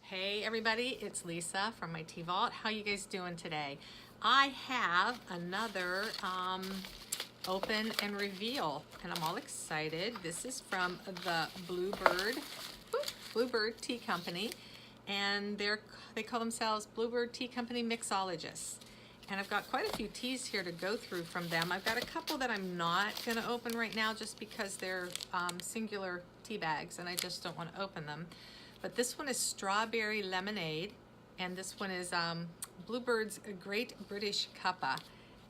Hey everybody, it's Lisa from my Tea Vault. How you guys doing today? I have another open and reveal, and I'm all excited. This is from the Bluebird Tea Company, and they call themselves Bluebird Tea Company Mixologists. And I've got quite a few teas here to go through from them. I've got a couple that I'm not going to open right now just because they're singular tea bags and I just don't want to open them. But this one is Strawberry Lemonade, and this one is Bluebird's Great British Cuppa.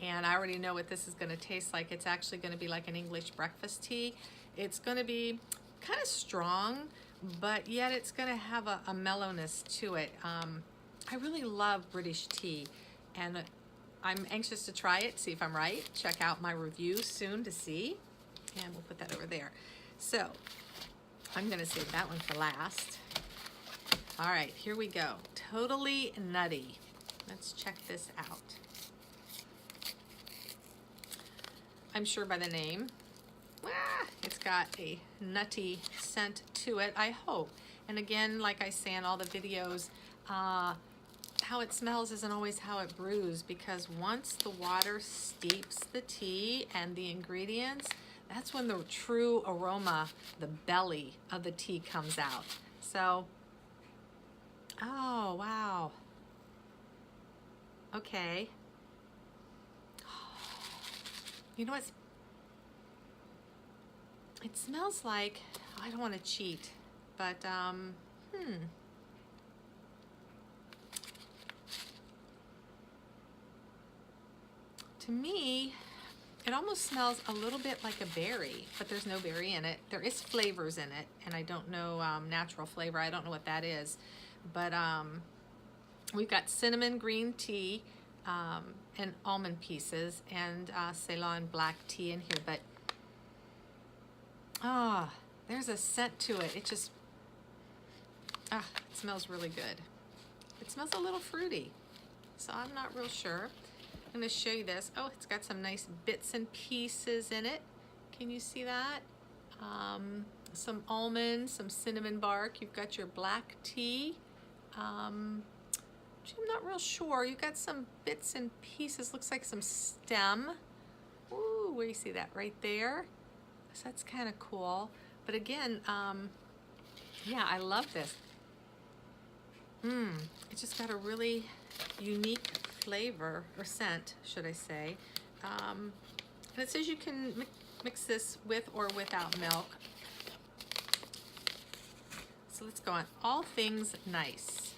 And I already know what this is going to taste like. It's actually going to be like an English breakfast tea. It's going to be kind of strong, but yet it's going to have a mellowness to it. I really love British tea, and I'm anxious to try it, see if I'm right. Check out my review soon to see. And we'll put that over there. So I'm going to save that one for last. All right, here we go. Totally Nutty. Let's check this out. I'm sure by the name, it's got a nutty scent to it, I hope. And again, like I say in all the videos, how it smells isn't always how it brews, because once the water steeps the tea and the ingredients, that's when the true aroma, the belly of the tea comes out. So, oh, wow. Okay. You know what? It smells like, I don't want to cheat, but, to me, it almost smells a little bit like a berry, but there's no berry in it. There is flavors in it, and I don't know natural flavor. I don't know what that is. But we've got cinnamon green tea and almond pieces and Ceylon black tea in here. But, there's a scent to it. It just, it smells really good. It smells a little fruity, so I'm not real sure. I'm going to show you this. Oh, it's got some nice bits and pieces in it. Can you see that? Some almonds, some cinnamon bark. You've got your black tea. I'm not real sure. You've got some bits and pieces. Looks like some stem. Ooh, where do you see that? Right there. So that's kind of cool. But again, yeah, I love this. It's just got a really unique flavor, or scent, should I say. And it says you can mix this with or without milk. So let's go on. All Things Nice.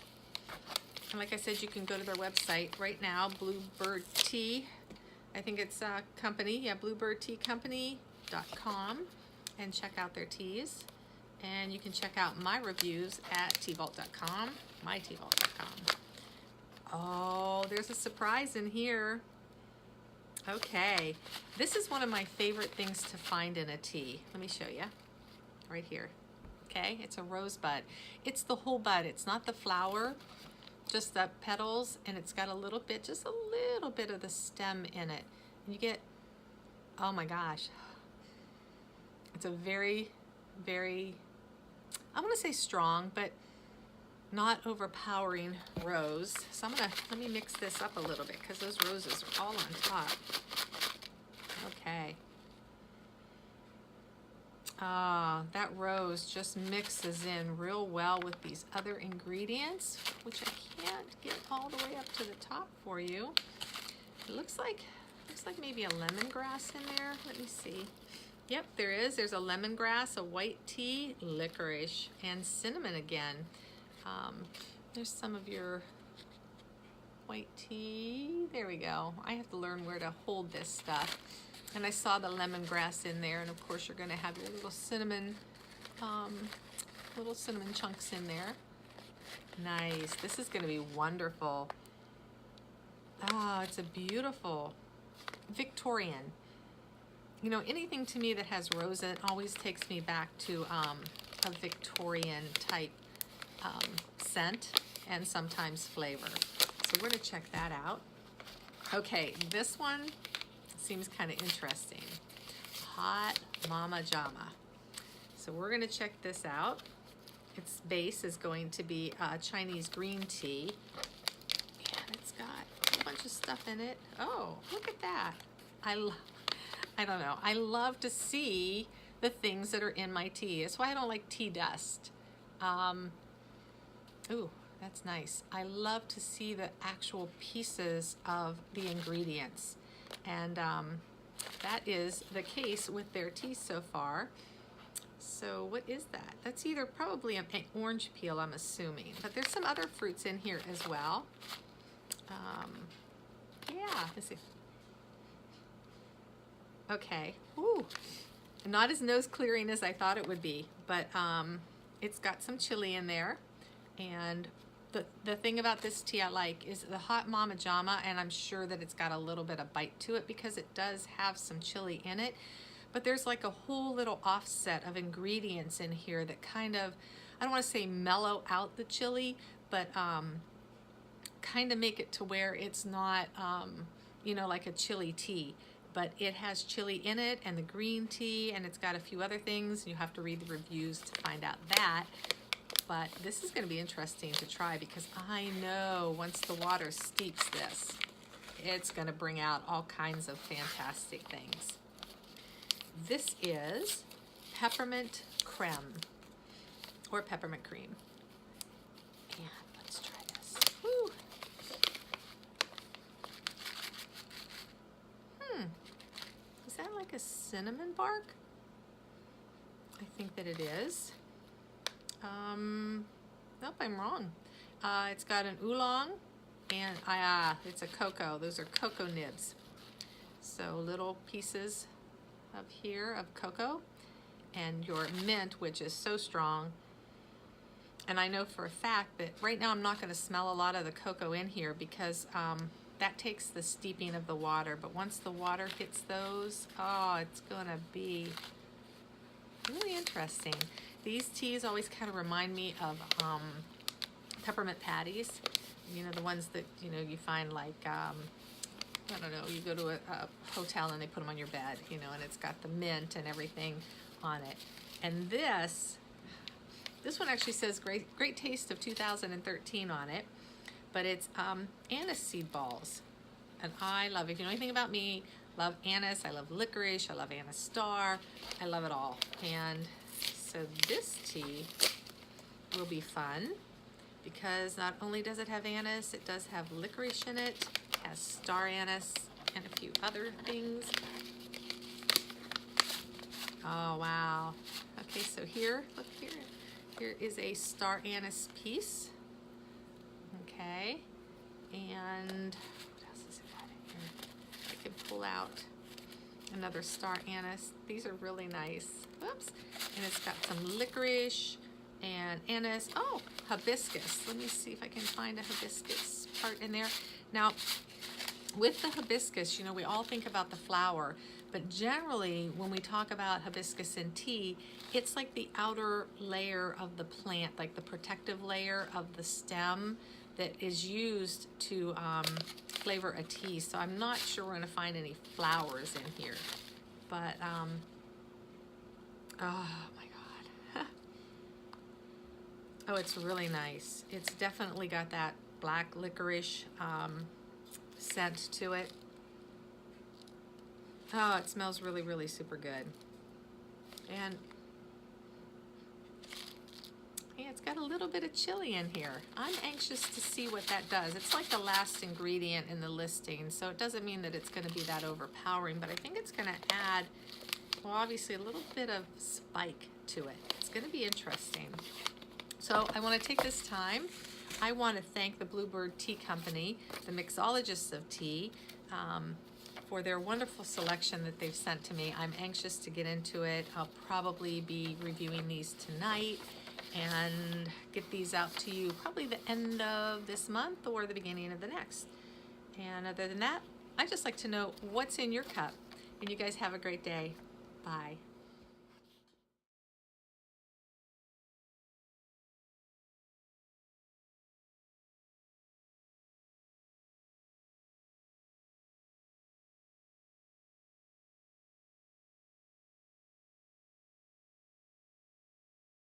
And like I said, you can go to their website right now, Bluebird Tea. I think it's a company, yeah, bluebirdteacompany.com, and check out their teas. And you can check out my reviews at teavault.com, myteavault.com. Oh, there's a surprise in here. Okay, this is one of my favorite things to find in a tea. Let me show you. Right here. Okay, it's a rosebud. It's the whole bud. It's not the flower, just the petals, and it's got a little bit, just a little bit of the stem in it. And you get, oh my gosh. It's a very, very, I want to say strong, but not overpowering rose. So let me mix this up a little bit because those roses are all on top. Okay. That rose just mixes in real well with these other ingredients, which I can't get all the way up to the top for you. It looks like maybe a lemongrass in there. Let me see. Yep, there is. There's a lemongrass, a white tea, licorice, and cinnamon again. There's some of your white tea. There we go. I have to learn where to hold this stuff. And I saw the lemongrass in there, and of course you're going to have your little cinnamon chunks in there. Nice. This is going to be wonderful. Oh, it's a beautiful Victorian. You know, anything to me that has rose in it always takes me back to a Victorian type scent and sometimes flavor. So we're going to check that out. Okay, this one seems kind of interesting. Hot Mama Jama. So we're going to check this out. its base is going to be Chinese green tea. And it's got a whole bunch of stuff in it. Oh, look at that. I don't know. I love to see the things that are in my tea. That's why I don't like tea dust. Ooh, that's nice. I love to see the actual pieces of the ingredients. And that is the case with their tea so far. So what is that? That's either probably an orange peel, I'm assuming. But there's some other fruits in here as well. Yeah, let's see. Okay. Ooh, not as nose clearing as I thought it would be, but it's got some chili in there. And the thing about this tea I like is the hot mama jama, and I'm sure that it's got a little bit of bite to it because it does have some chili in it. But there's like a whole little offset of ingredients in here that kind of, I don't want to say mellow out the chili, but kind of make it to where it's not, you know, like a chili tea. But it has chili in it and the green tea, and it's got a few other things. You have to read the reviews to find out that. But this is going to be interesting to try because I know once the water steeps this, it's going to bring out all kinds of fantastic things. This is Peppermint Creme, or Peppermint Cream. And let's try this. Woo. Is that like a cinnamon bark? I think that it is. Nope, I'm wrong. It's got an oolong, and it's a cocoa. Those are cocoa nibs. So little pieces of here of cocoa, and your mint, which is so strong. And I know for a fact that right now I'm not going to smell a lot of the cocoa in here because that takes the steeping of the water. But once the water hits those, oh, it's going to be really interesting. These teas always kind of remind me of peppermint patties. You know, the ones that, you know, you find like, I don't know, you go to a hotel and they put them on your bed, you know, and it's got the mint and everything on it. And this one actually says great taste of 2013 on it, but it's anise seed balls. And I love it. If you know anything about me, love anise, I love licorice, I love anise star, I love it all. And so this tea will be fun because not only does it have anise, it does have licorice in it, has star anise, and a few other things. Oh, wow. Okay, so here, look here. Here is a star anise piece. Okay, and what else is it got in here? I can pull out another star anise. These are really nice. Whoops. And it's got some licorice and anise. Oh, hibiscus. Let me see if I can find a hibiscus part in there. Now, with the hibiscus, you know, we all think about the flower, but generally when we talk about hibiscus in tea, it's like the outer layer of the plant, like the protective layer of the stem that is used to flavor a tea. So I'm not sure we're going to find any flowers in here, but oh my God. Oh, it's really nice. It's definitely got that black licorice scent to it. Oh, it smells really, really super good. And yeah, it's got a little bit of chili in here. I'm anxious to see what that does. It's like the last ingredient in the listing, so it doesn't mean that it's going to be that overpowering, but I think it's going to add, well, obviously a little bit of spike to it. It's going to be interesting. So I want to take this time. I want to thank the Bluebird Tea Company, the mixologists of tea, for their wonderful selection that they've sent to me. I'm anxious to get into it. I'll probably be reviewing these tonight and get these out to you probably the end of this month or the beginning of the next. And other than that, I'd just like to know what's in your cup. And you guys have a great day. Bye.